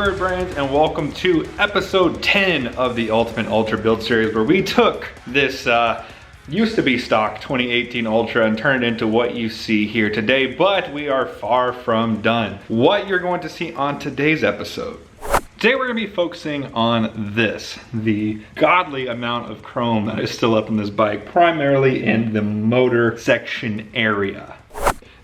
bird brains, and welcome to episode 10 of the Ultimate Ultra Build Series, where we took this used to be stock 2018 Ultra and turned it into what you see here today, but we are far from done. What you're going to see on today's episode. Today we're going to be focusing on this, the godly amount of chrome that is still up on this bike, primarily in the motor section area.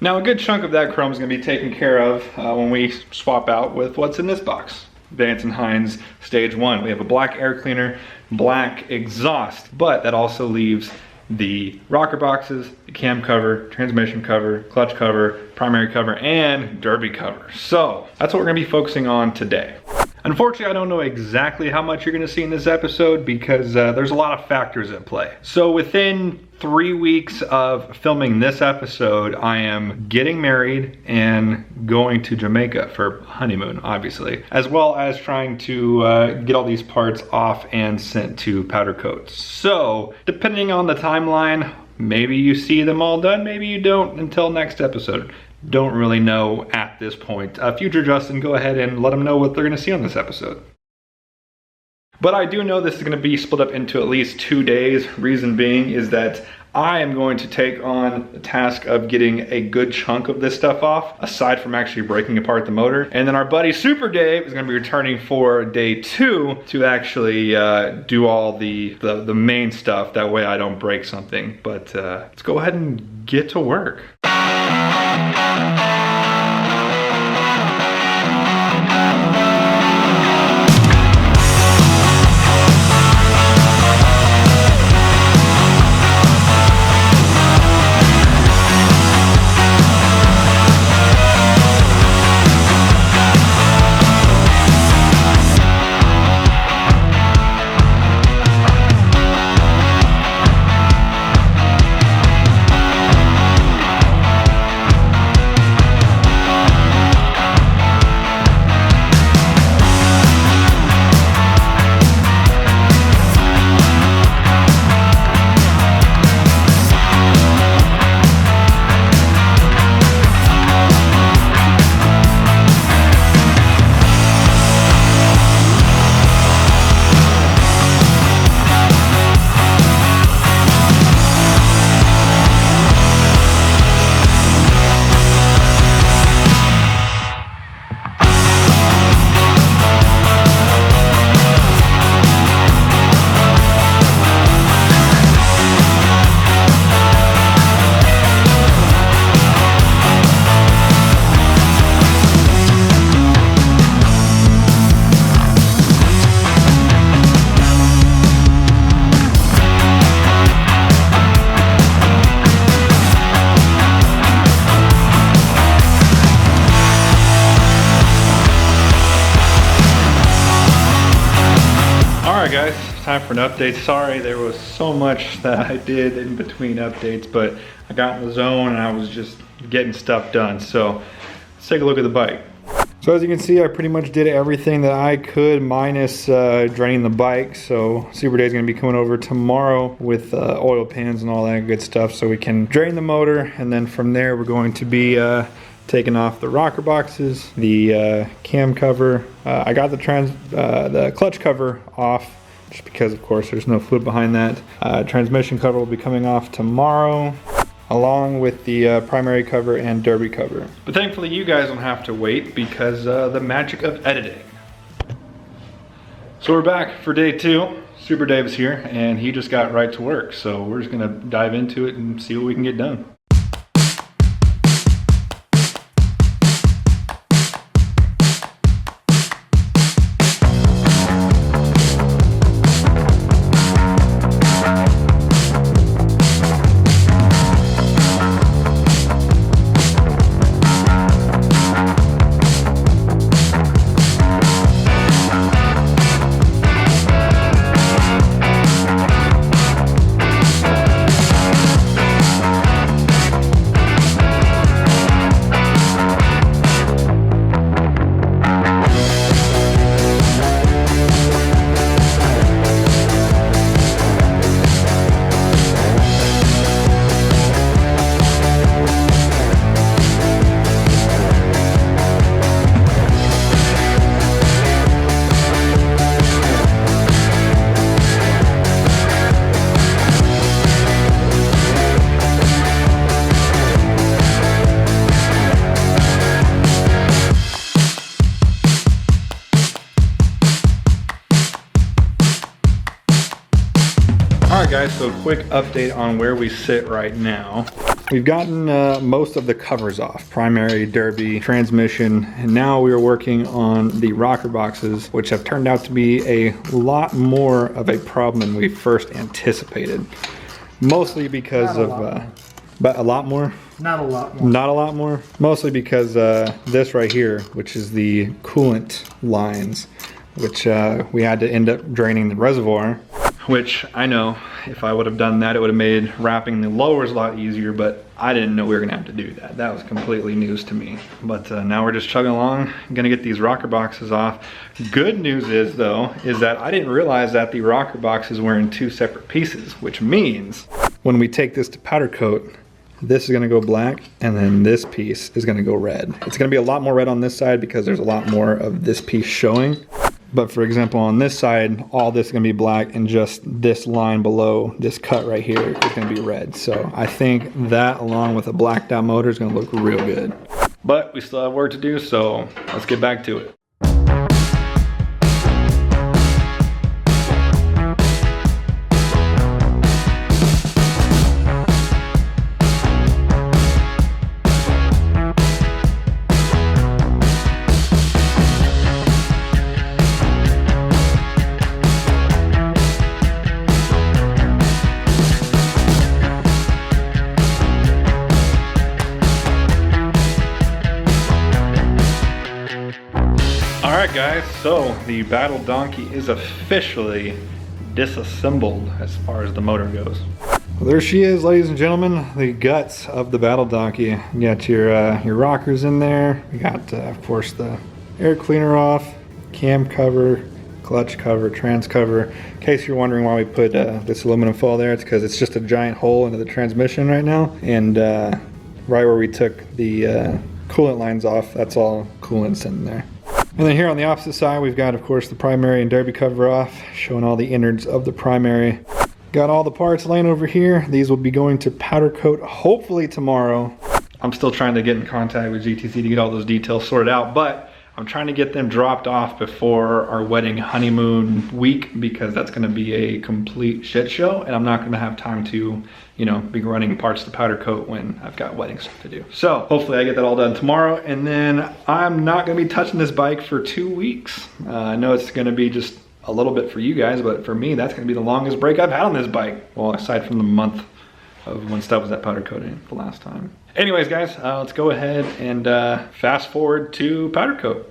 Now a good chunk of that chrome is going to be taken care of when we swap out with what's in this box. Vance and Hines Stage 1. We have a black air cleaner, black exhaust, but that also leaves the rocker boxes, the cam cover, transmission cover, clutch cover, primary cover, and derby cover. So that's what we're going to be focusing on today. Unfortunately, I don't know exactly how much you're going to see in this episode because there's a lot of factors at play. So within 3 weeks of filming this episode, I am getting married and going to Jamaica for honeymoon, obviously, as well as trying to get all these parts off and sent to powder coats. So depending on the timeline, maybe you see them all done, maybe you don't until next episode. Don't really know at this point. Future Justin, go ahead and let them know what they're going to see on this episode. But I do know this is going to be split up into at least 2 days. Reason being is that I am going to take on the task of getting a good chunk of this stuff off, aside from actually breaking apart the motor. And then our buddy Super Dave is going to be returning for day 2 to actually do all the main stuff. That way I don't break something. But let's go ahead and get to work. Alright guys, time for an update. Sorry there was so much that I did in between updates, but I got in the zone and I was just getting stuff done. So let's take a look at the bike. So as you can see, I pretty much did everything that I could minus draining the bike. So Super Day's gonna be coming over tomorrow with oil pans and all that good stuff so we can drain the motor, and then from there we're going to be taking off the rocker boxes, the cam cover. I got the clutch cover off just because of course there's no fluid behind that. Transmission cover will be coming off tomorrow, along with the primary cover and derby cover. But thankfully you guys don't have to wait because the magic of editing. So we're back for day 2. Super Dave is here and he just got right to work. So we're just gonna dive into it and see what we can get done. Alright guys, so quick update on where we sit right now. We've gotten most of the covers off, primary, derby, transmission, and now we are working on the rocker boxes, which have turned out to be a lot more of a problem than we first anticipated. Mostly because but a lot more? Not a lot more. Not a lot more? Mostly because this right here, which is the coolant lines, which we had to end up draining the reservoir. Which I know if I would have done that, it would have made wrapping the lowers a lot easier, but I didn't know we were gonna have to do that. That was completely news to me. But now we're just chugging along, gonna get these rocker boxes off. Good news is though, is that I didn't realize that the rocker boxes were in 2 separate pieces, which means when we take this to powder coat, this is gonna go black, and then this piece is gonna go red. It's gonna be a lot more red on this side because there's a lot more of this piece showing. But for example, on this side, all this is gonna be black, and just this line below, this cut right here, is gonna be red. So I think that, along with a blacked out motor, is gonna look real good. But we still have work to do, so let's get back to it. Alright guys, so the Battle Donkey is officially disassembled as far as the motor goes. Well, there she is, ladies and gentlemen, the guts of the Battle Donkey. You got your rockers in there. We got, of course, the air cleaner off, cam cover, clutch cover, trans cover. In case you're wondering why we put this aluminum foil there, it's because it's just a giant hole into the transmission right now. And right where we took the coolant lines off, that's all coolant's in there. And then here on the opposite side, we've got, of course, the primary and derby cover off, showing all the innards of the primary. Got all the parts laying over here. These will be going to powder coat hopefully tomorrow. I'm still trying to get in contact with GTC to get all those details sorted out, but I'm trying to get them dropped off before our wedding honeymoon week, because that's gonna be a complete shit show, and I'm not gonna have time to, you know, be running parts to powder coat when I've got wedding stuff to do. So hopefully I get that all done tomorrow, and then I'm not gonna be touching this bike for 2 weeks. I know it's gonna be just a little bit for you guys, but for me, that's gonna be the longest break I've had on this bike. Well, aside from the month of when stuff was at powder coating the last time. Anyways guys, let's go ahead and fast forward to powder coat.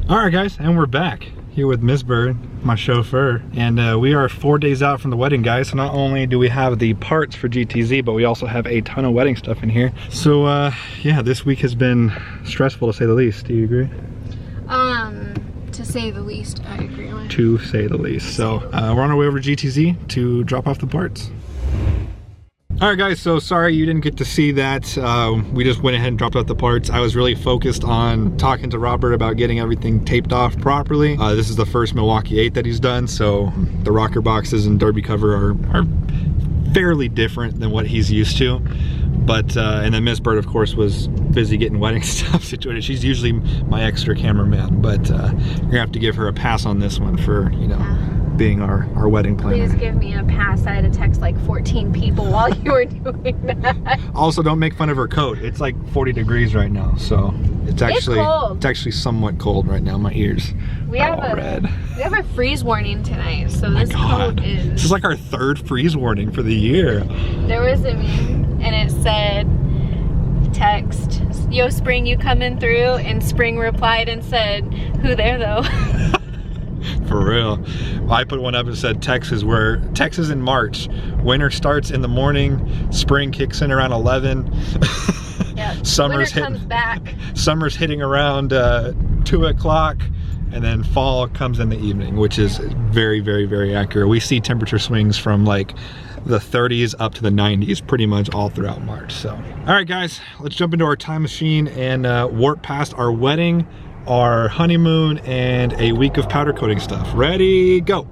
All right guys, and we're back here with Miss Bird, my chauffeur, and we are 4 days out from the wedding, guys. So not only do we have the parts for GTZ, but we also have a ton of wedding stuff in here. So yeah, this week has been stressful to say the least. Do you agree? To say the least, I agree with. To say the least. So we're on our way over to GTZ to drop off the parts. All right guys, so sorry you didn't get to see that. We just went ahead and dropped off the parts. I was really focused on talking to Robert about getting everything taped off properly. This is the first Milwaukee 8 that he's done, so the rocker boxes and derby cover are fairly different than what he's used to. But, and then Miss Bird, of course, was busy getting wedding stuff situated. She's usually my extra cameraman, but you're gonna have to give her a pass on this one for, you know, being our wedding planner. Please give me a pass. I had to text like 14 people while you were doing that. Also, don't make fun of her coat. It's like 40 degrees right now, so it's actually somewhat cold right now. My ears are all red. We have a freeze warning tonight, so this coat is... This is like our 3rd freeze warning for the year. There was a meme, and it said, text, yo Spring, you coming through? And Spring replied and said, who there though? For real. I put one up and said Texas in March. Winter starts in the morning, spring kicks in around 11. Yep. Summer's hitting around 2 o'clock, and then fall comes in the evening, which is very, very, very accurate. We see temperature swings from like the 30s up to the 90s pretty much all throughout March. So, all right guys, let's jump into our time machine and warp past our wedding, our honeymoon, and a week of powder coating stuff. Ready, go.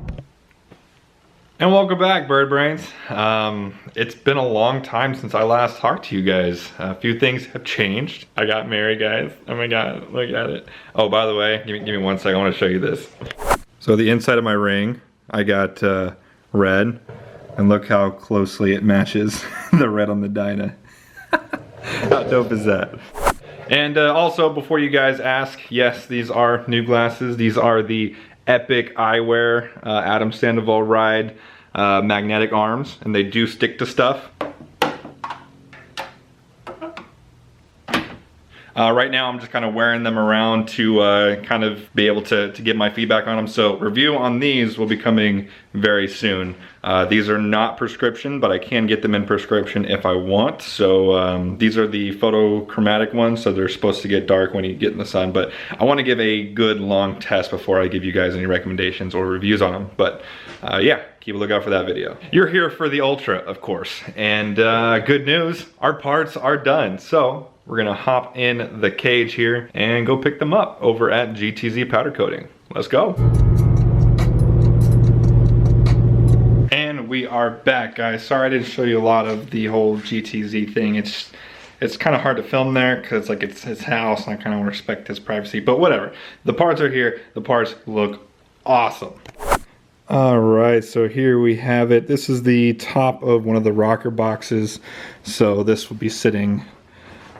And welcome back, Bird Brains. It's been a long time since I last talked to you guys. A few things have changed. I got married, guys. Oh my God, look at it. Oh, by the way, give me 1 second. I want to show you this. So the inside of my ring, I got red. And look how closely it matches the red on the Dyna. How dope is that? And also, before you guys ask, yes, these are new glasses. These are the Epic Eyewear Adam Sandoval Ride magnetic arms, and they do stick to stuff. Right now I'm just kind of wearing them around to kind of be able to get my feedback on them. So review on these will be coming very soon. These are not prescription, but I can get them in prescription if I want. So these are the photochromatic ones, so they're supposed to get dark when you get in the sun. But I want to give a good long test before I give you guys any recommendations or reviews on them. But yeah, keep a lookout for that video. You're here for the Ultra, of course. And good news, our parts are done. So we're gonna hop in the cage here and go pick them up over at GTZ Powder Coating. Let's go. And we are back, guys. Sorry I didn't show you a lot of the whole GTZ thing. It's kind of hard to film there because like it's his house and I kind of want to respect his privacy, but whatever. The parts are here. The parts look awesome. All right, so here we have it. This is the top of one of the rocker boxes. So this will be sitting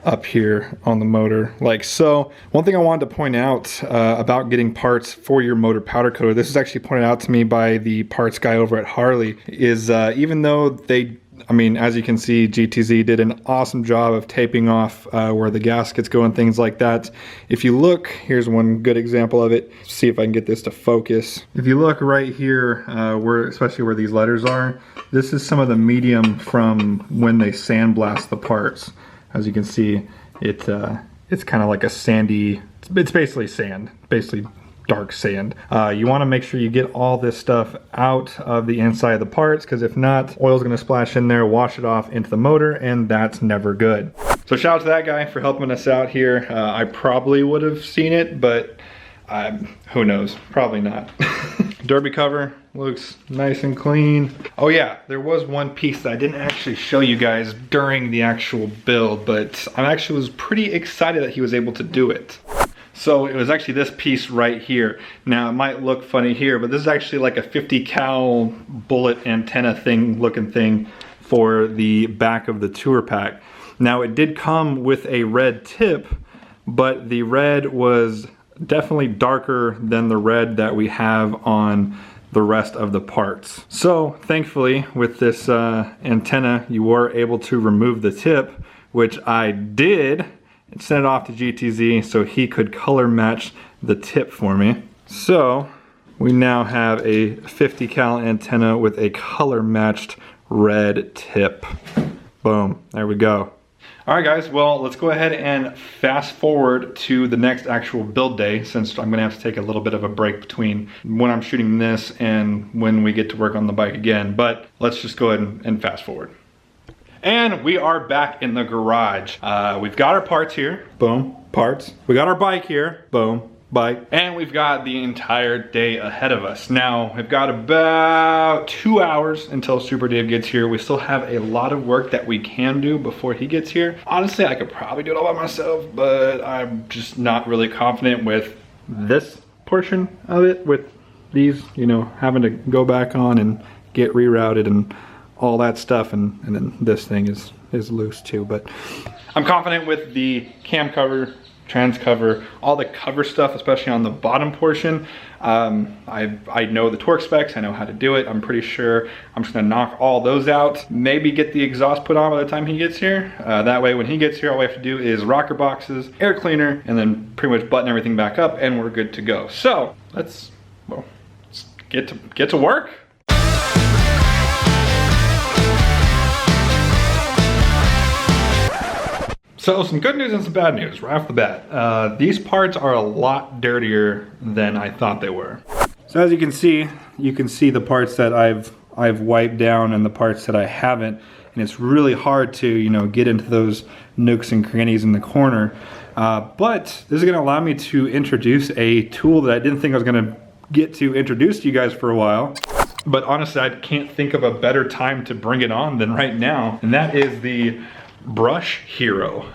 up here on the motor like so. One thing I wanted to point out about getting parts for your motor powder coater, this is actually pointed out to me by the parts guy over at Harley, is even though they, I mean, as you can see, GTZ did an awesome job of taping off where the gaskets go and things like that. If you look, here's one good example of it. See if I can get this to focus. If you look right here, especially where these letters are, this is some of the medium from when they sandblast the parts. As you can see, it's kind of like a sandy, it's basically sand, basically dark sand. You want to make sure you get all this stuff out of the inside of the parts, because if not, oil's going to splash in there, wash it off into the motor, and that's never good. So shout out to that guy for helping us out here. I probably would have seen it, but who knows, probably not. Derby cover looks nice and clean. Oh yeah, there was one piece that I didn't actually show you guys during the actual build, but I actually was pretty excited that he was able to do it. So it was actually this piece right here. Now it might look funny here, but this is actually like a 50 cal bullet antenna thing looking thing for the back of the tour pack. Now it did come with a red tip, but the red was definitely darker than the red that we have on the rest of the parts. So thankfully with this antenna you were able to remove the tip, which I did, and sent it off to GTZ so he could color match the tip for me. So we now have a 50 cal antenna with a color matched red tip. Boom, there we go. All right guys, well, let's go ahead and fast forward to the next actual build day, since I'm gonna have to take a little bit of a break between when I'm shooting this and when we get to work on the bike again. But let's just go ahead and fast forward. And we are back in the garage. We've got our parts here, boom, parts. We got our bike here, boom, bike. And we've got the entire day ahead of us. Now, we've got about 2 hours until Super Dave gets here. We still have a lot of work that we can do before he gets here. Honestly, I could probably do it all by myself, but I'm just not really confident with this portion of it, with these, you know, having to go back on and get rerouted and all that stuff, and then this thing is loose too. But I'm confident with the cam cover, trans cover, all the cover stuff, especially on the bottom portion. I know the torque specs, I know how to do it. I'm pretty sure I'm just gonna knock all those out, maybe get the exhaust put on by the time he gets here. That way when he gets here, all we have to do is rocker boxes, air cleaner, and then pretty much button everything back up and we're good to go. So let's get to work. So some good news and some bad news right off the bat. These parts are a lot dirtier than I thought they were. So as you can see the parts that I've wiped down and the parts that I haven't, and it's really hard to, you know, get into those nooks and crannies in the corner. But this is gonna allow me to introduce a tool that I didn't think I was gonna get to introduce to you guys for a while. But honestly, I can't think of a better time to bring it on than right now, and that is the Brush Hero.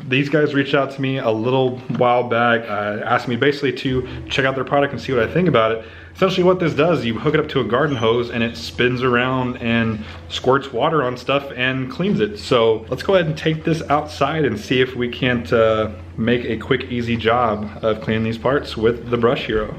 These guys reached out to me a little while back, asked me basically to check out their product and see what I think about it. Essentially what this does, you hook it up to a garden hose and it spins around and squirts water on stuff and cleans it. So let's go ahead and take this outside and see if we can't make a quick, easy job of cleaning these parts with the Brush Hero.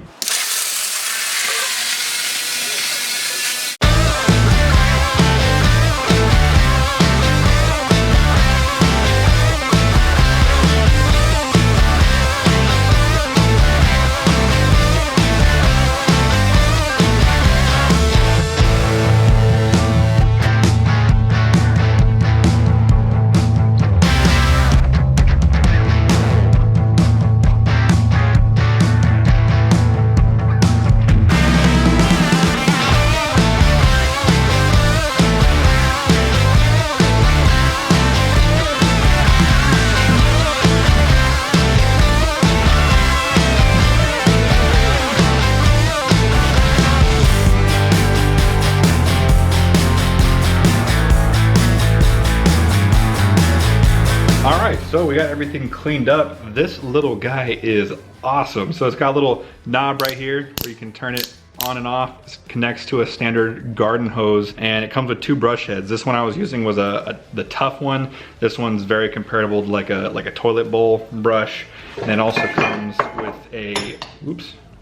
So we got everything cleaned up. This little guy is awesome. So it's got a little knob right here where you can turn it on and off. It connects to a standard garden hose and it comes with 2 brush heads. This one I was using was the tough one. This one's very comparable to like a toilet bowl brush. And it also comes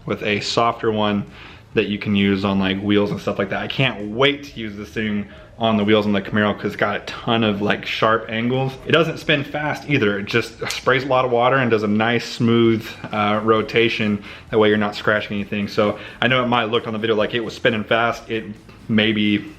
with a softer one that you can use on like wheels and stuff like that. I can't wait to use this thing on the wheels on the Camaro because it's got a ton of like sharp angles. It doesn't spin fast either. It just sprays a lot of water and does a nice smooth rotation. That way you're not scratching anything. So I know it might look on the video like it was spinning fast. It may be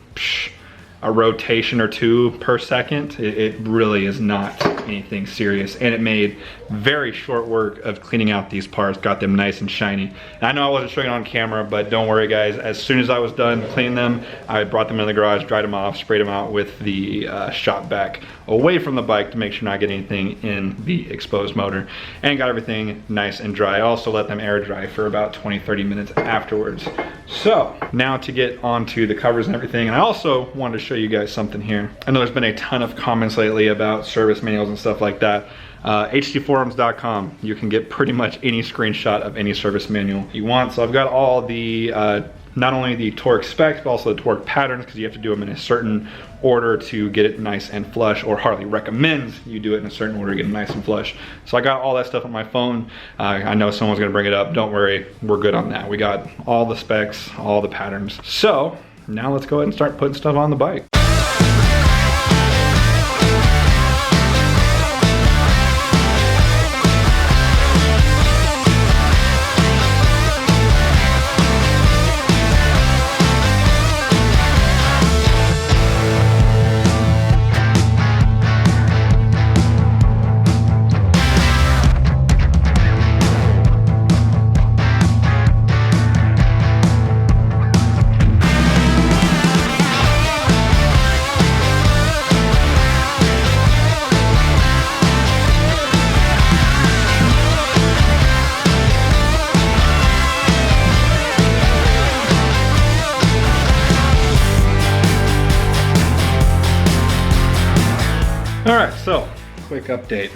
a rotation or 2 per second. It really is not anything serious. And it made very short work of cleaning out these parts, got them nice and shiny. And I know I wasn't showing it on camera, but don't worry guys, as soon as I was done cleaning them, I brought them in the garage, dried them off, sprayed them out with the shop vac away from the bike to make sure not get anything in the exposed motor, and got everything nice and dry. I also let them air dry for about 20-30 minutes afterwards. So now to get onto the covers and everything, and I also wanted to show you guys something here. I know there's been a ton of comments lately about service manuals and stuff like that. hdforums.com, you can get pretty much any screenshot of any service manual you want. So I've got all the not only the torque specs but also the torque patterns, because you have to do them in a certain order to get it nice and flush, or Harley recommends you do it in a certain order to get it nice and flush. So I got all that stuff on my phone. I know someone's gonna bring it up. Don't worry, we're good on that. We got all the specs, all the patterns. So now let's go ahead and start putting stuff on the bike. All right, so quick update.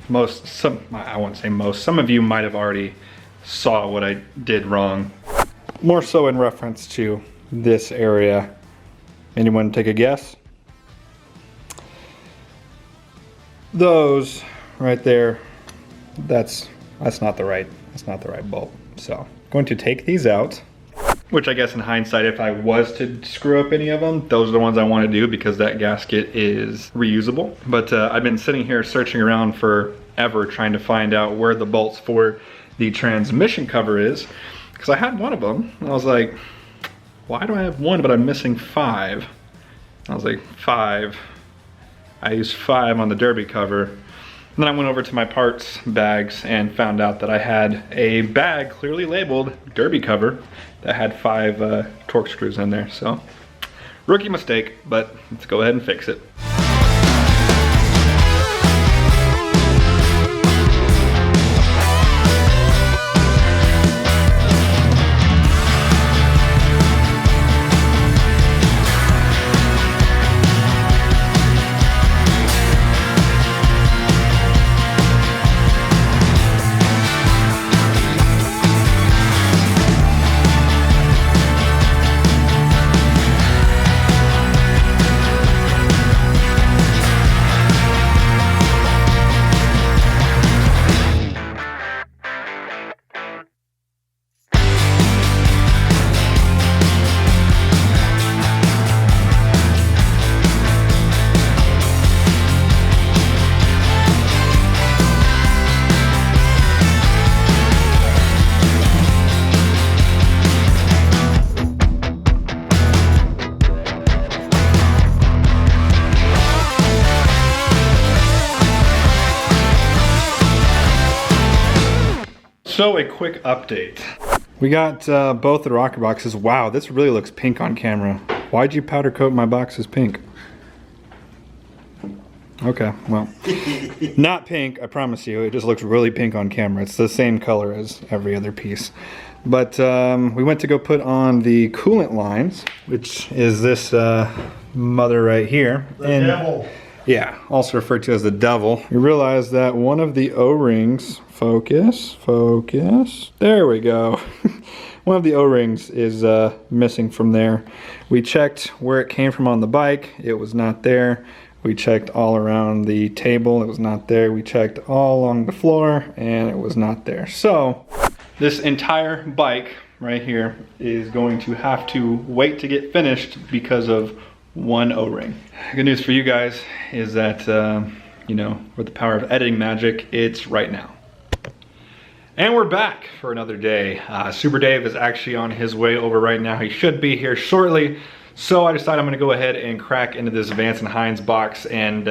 I won't say most, some of you might have already saw what I did wrong. More so in reference to this area. Anyone take a guess? Those right there, that's not the right bolt. So I'm going to take these out, which I guess in hindsight, if I was to screw up any of them, those are the ones I want to do because that gasket is reusable. But I've been sitting here searching around forever trying to find out where the bolts for the transmission cover is, because I had one of them and I was like, why do I have one but I'm missing 5? I was like, 5. I used 5 on the derby cover. And then I went over to my parts bags and found out that I had a bag clearly labeled derby cover that had 5 torque screws in there. So rookie mistake, but let's go ahead and fix it. So a quick update. We got both the rocker boxes. Wow, this really looks pink on camera. Why'd you powder coat my boxes pink? Okay, well, not pink, I promise you. It just looks really pink on camera. It's the same color as every other piece. But we went to go put on the coolant lines, which is this mother right here. The devil. Yeah, also referred to as the devil. We realized that one of the O-rings, focus, there we go. One of the O-rings is missing from there. We checked where it came from on the bike, it was not there. We checked all around the table, it was not there. We checked all along the floor, and it was not there. So, this entire bike right here is going to have to wait to get finished because of one O-ring. Good news for you guys is that, you know, with the power of editing magic, it's right now. And we're back for another day. Super Dave is actually on his way over right now. He should be here shortly. So I decided I'm gonna go ahead and crack into this Vance and Hines box and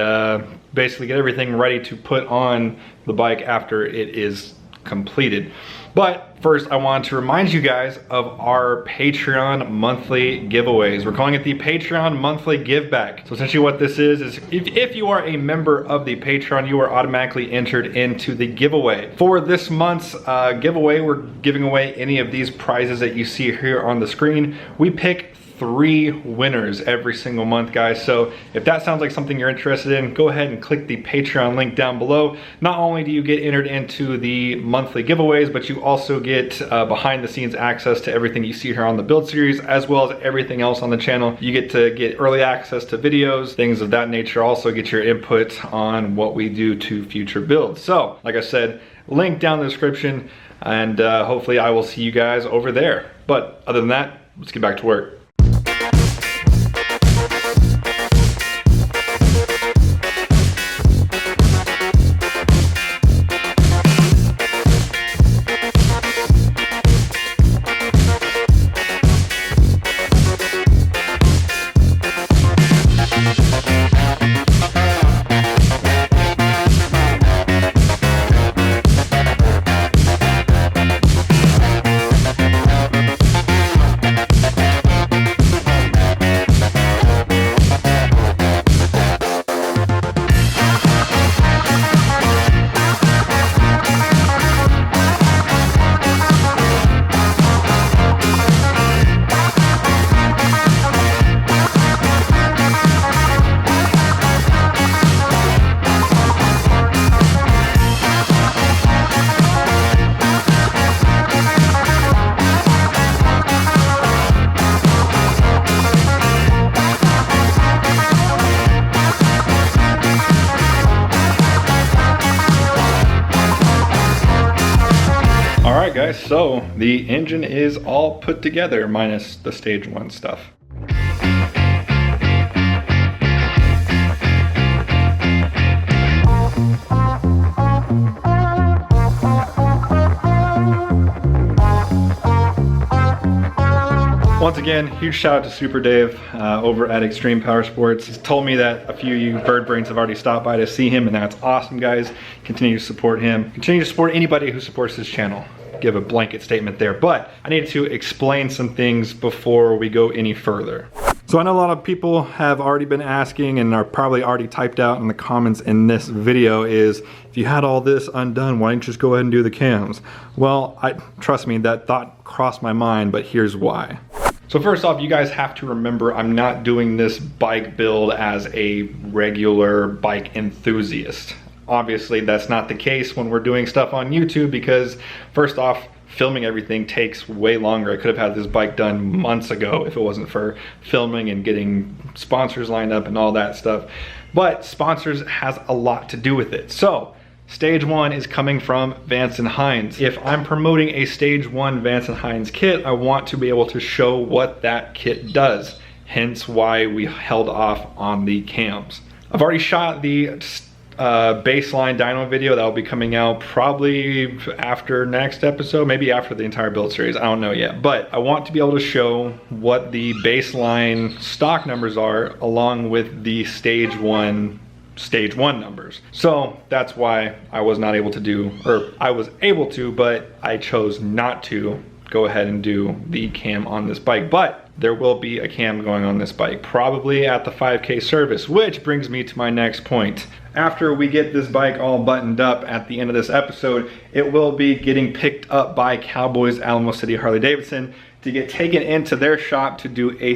basically get everything ready to put on the bike after it is completed. But first I want to remind you guys of our Patreon monthly giveaways. We're calling it the Patreon monthly give back. So essentially what this is if you are a member of the Patreon, you are automatically entered into the giveaway. For this month's giveaway, we're giving away any of these prizes that you see here on the screen. We pick 3 winners every single month, guys. So if that sounds like something you're interested in, go ahead and click the Patreon link down below. Not only do you get entered into the monthly giveaways, but you also get behind the scenes access to everything you see here on the build series, as well as everything else on the channel. You get to get early access to videos, things of that nature. Also get your input on what we do to future builds. So like I said, link down in the description, and hopefully I will see you guys over there. But other than that, let's get back to work. Guys, so the engine is all put together minus the stage 1 stuff. Once again, huge shout out to Super Dave over at Extreme Power Sports. He's told me that a few of you bird brains have already stopped by to see him, and that's awesome, guys. Continue to support him. Continue to support anybody who supports this channel. Give a blanket statement there, but I need to explain some things before we go any further. So I know a lot of people have already been asking and are probably already typed out in the comments in this video is, if you had all this undone, why didn't you just go ahead and do the cams? Well, trust me, that thought crossed my mind, but here's why. So first off, you guys have to remember I'm not doing this bike build as a regular bike enthusiast. Obviously, that's not the case when we're doing stuff on YouTube because, first off, filming everything takes way longer. I could have had this bike done months ago if it wasn't for filming and getting sponsors lined up and all that stuff. But sponsors has a lot to do with it. So, stage 1 is coming from Vance and Hines. If I'm promoting a stage 1 Vance and Hines kit, I want to be able to show what that kit does. Hence why we held off on the cams. I've already shot the baseline dyno video that will be coming out probably after next episode, maybe after the entire build series, I don't know yet, but I want to be able to show what the baseline stock numbers are along with the stage 1 stage 1 numbers. So that's why I was not able to do, or I was able to, but I chose not to go ahead and do the cam on this bike. But there will be a cam going on this bike, probably at the 5K service, which brings me to my next point. After we get this bike all buttoned up at the end of this episode, it will be getting picked up by Cowboys Alamo City Harley-Davidson to get taken into their shop to do a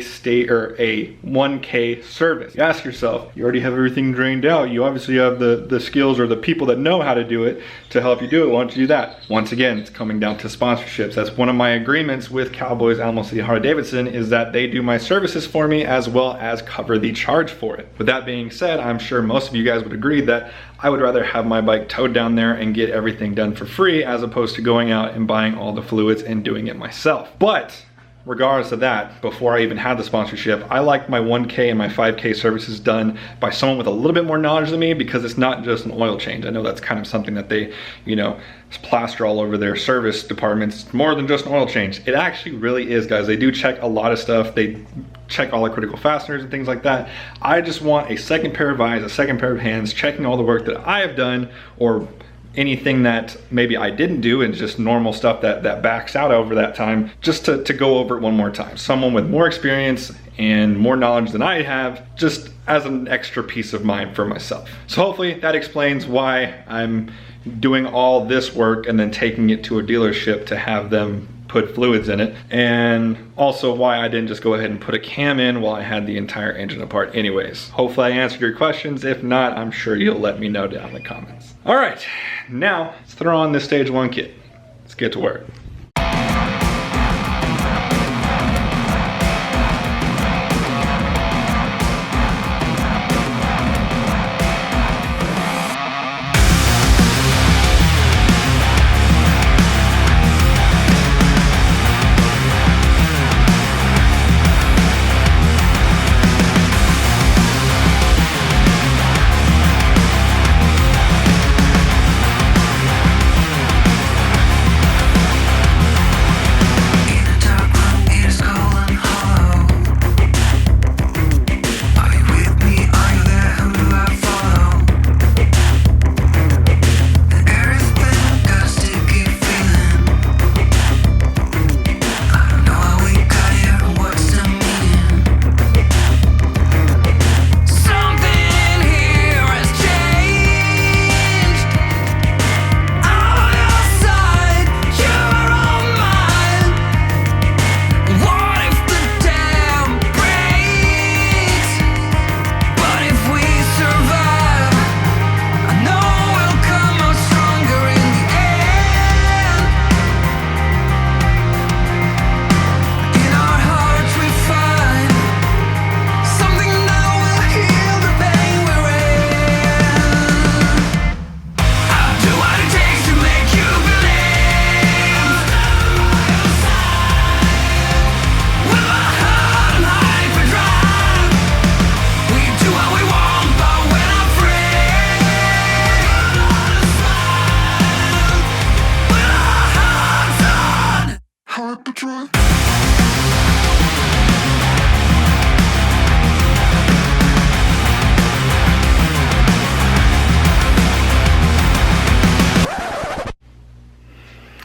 1K service. You ask yourself, you already have everything drained out. You obviously have the skills or the people that know how to do it to help you do it. Why don't you do that? Once again, it's coming down to sponsorships. That's one of my agreements with Cowboys Alamo City Harley-Davidson, is that they do my services for me as well as cover the charge for it. With that being said, I'm sure most of you guys would agree that I would rather have my bike towed down there and get everything done for free as opposed to going out and buying all the fluids and doing it myself. But regardless of that, before I even had the sponsorship, I like my 1K and my 5K services done by someone with a little bit more knowledge than me, because it's not just an oil change. I know that's kind of something that they, you know, plaster all over their service departments. It's more than just an oil change. It actually really is, guys. They do check a lot of stuff. They check all the critical fasteners and things like that. I just want a second pair of eyes, a second pair of hands, checking all the work that I have done, or anything that maybe I didn't do, and just normal stuff that backs out over that time, just to go over it one more time. Someone with more experience and more knowledge than I have, just as an extra peace of mind for myself. So hopefully that explains why I'm doing all this work and then taking it to a dealership to have them put fluids in it, and also why I didn't just go ahead and put a cam in while I had the entire engine apart anyways. Hopefully I answered your questions. If not, I'm sure you'll let me know down in the comments. All right, now let's throw on this stage 1 kit. Let's get to work.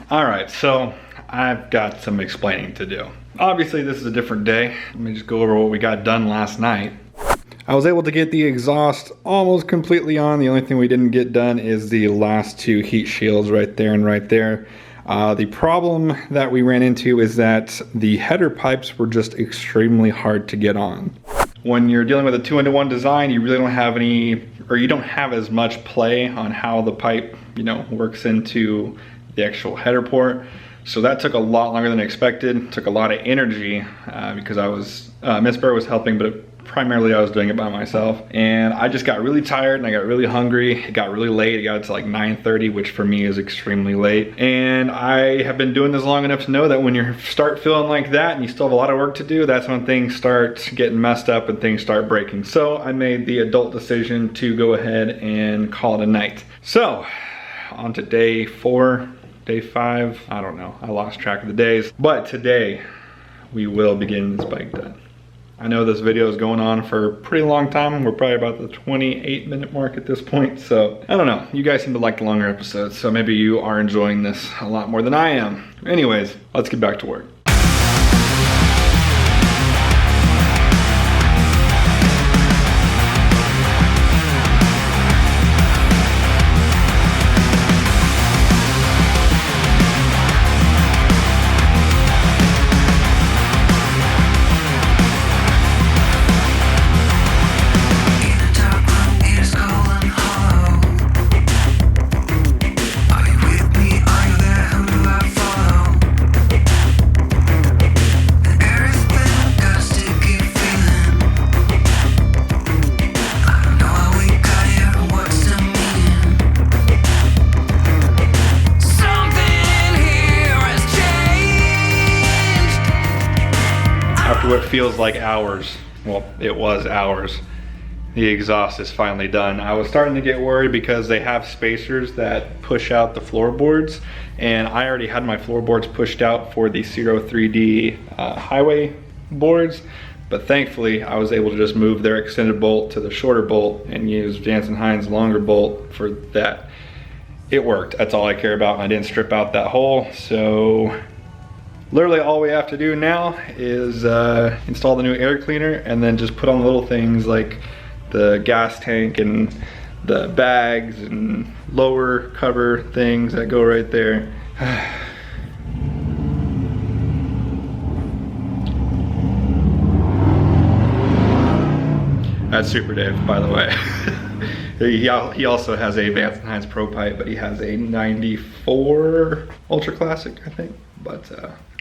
All right, so I've got some explaining to do. Obviously, this is a different day. Let me just go over what we got done last night. I was able to get the exhaust almost completely on. The only thing we didn't get done is the last 2 heat shields right there and right there. The problem that we ran into is that the header pipes were just extremely hard to get on. When you're dealing with a 2-into-1 design, you really don't have any, or you don't have as much play on how the pipe, you know, works into the actual header port. So that took a lot longer than expected. It took a lot of energy because I was, Miss Burr was helping, but primarily I was doing it by myself. And I just got really tired and I got really hungry. It got really late. It got to like 9:30, which for me is extremely late. And I have been doing this long enough to know that when you start feeling like that and you still have a lot of work to do, that's when things start getting messed up and things start breaking. So I made the adult decision to go ahead and call it a night. So on to day 4. Day 5, I don't know, I lost track of the days. But today, we will begin this bike done. I know this video is going on for a pretty long time. We're probably about the 28-minute mark at this point. So I don't know, you guys seem to like the longer episodes. So maybe you are enjoying this a lot more than I am. Anyways, let's get back to work. What feels like hours, well, it was hours, the exhaust is finally done. I was starting to get worried because they have spacers that push out the floorboards, and I already had my floorboards pushed out for the Ciro3d highway boards, but thankfully I was able to just move their extended bolt to the shorter bolt and use Vance and Hines longer bolt for that. It worked. That's all I care about. I didn't strip out that hole, so literally all we have to do now is install the new air cleaner and then just put on the little things like the gas tank and the bags and lower cover things that go right there. That's Super Dave, by the way. He also has a Vance and Hines Pro pipe, but he has a 94 Ultra Classic, I think. But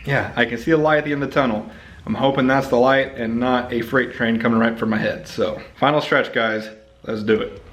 yeah, I can see the light at the end of the tunnel. I'm hoping that's the light and not a freight train coming right for my head. So, final stretch, guys. Let's do it.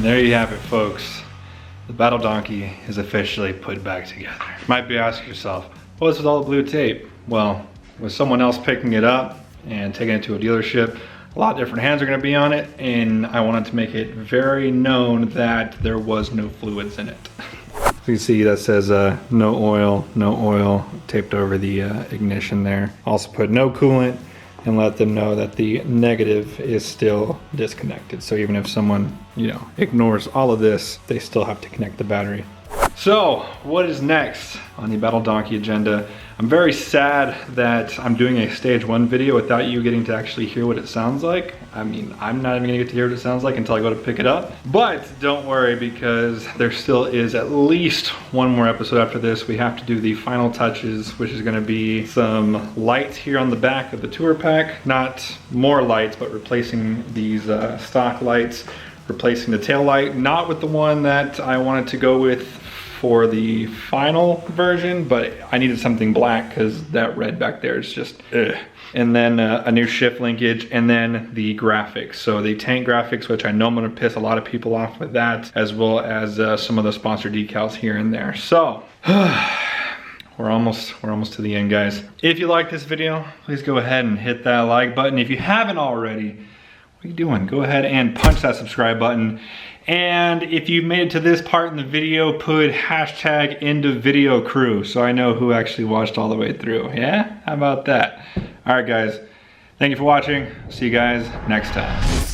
There you have it, folks. The Battle Donkey is officially put back together. You might be asking yourself, what's with all the blue tape? Well, with someone else picking it up and taking it to a dealership, a lot of different hands are gonna be on it, and I wanted to make it very known that there was no fluids in it. So you can see that says no oil taped over the ignition there. Also put no coolant and let them know that the negative is still disconnected. So even if someone, ignores all of this, they still have to connect the battery. So what is next on the Battle Donkey agenda? I'm very sad that I'm doing a stage 1 video without you getting to actually hear what it sounds like. I mean, I'm not even gonna get to hear what it sounds like until I go to pick it up. But don't worry, because there still is at least one more episode after this. We have to do the final touches, which is gonna be some lights here on the back of the tour pack. Not more lights, but replacing these stock lights, replacing the tail light, not with the one that I wanted to go with for the final version, but I needed something black because that red back there is just ugh. And then a new shift linkage, and then the graphics. So the tank graphics, which I know I'm gonna piss a lot of people off with that, as well as some of the sponsor decals here and there. So, we're almost to the end, guys. If you like this video, please go ahead and hit that like button. If you haven't already, what are you doing? Go ahead and punch that subscribe button. And if you made it to this part in the video, put hashtag end of video crew so I know who actually watched all the way through. Yeah? How about that? All right, guys. Thank you for watching. See you guys next time.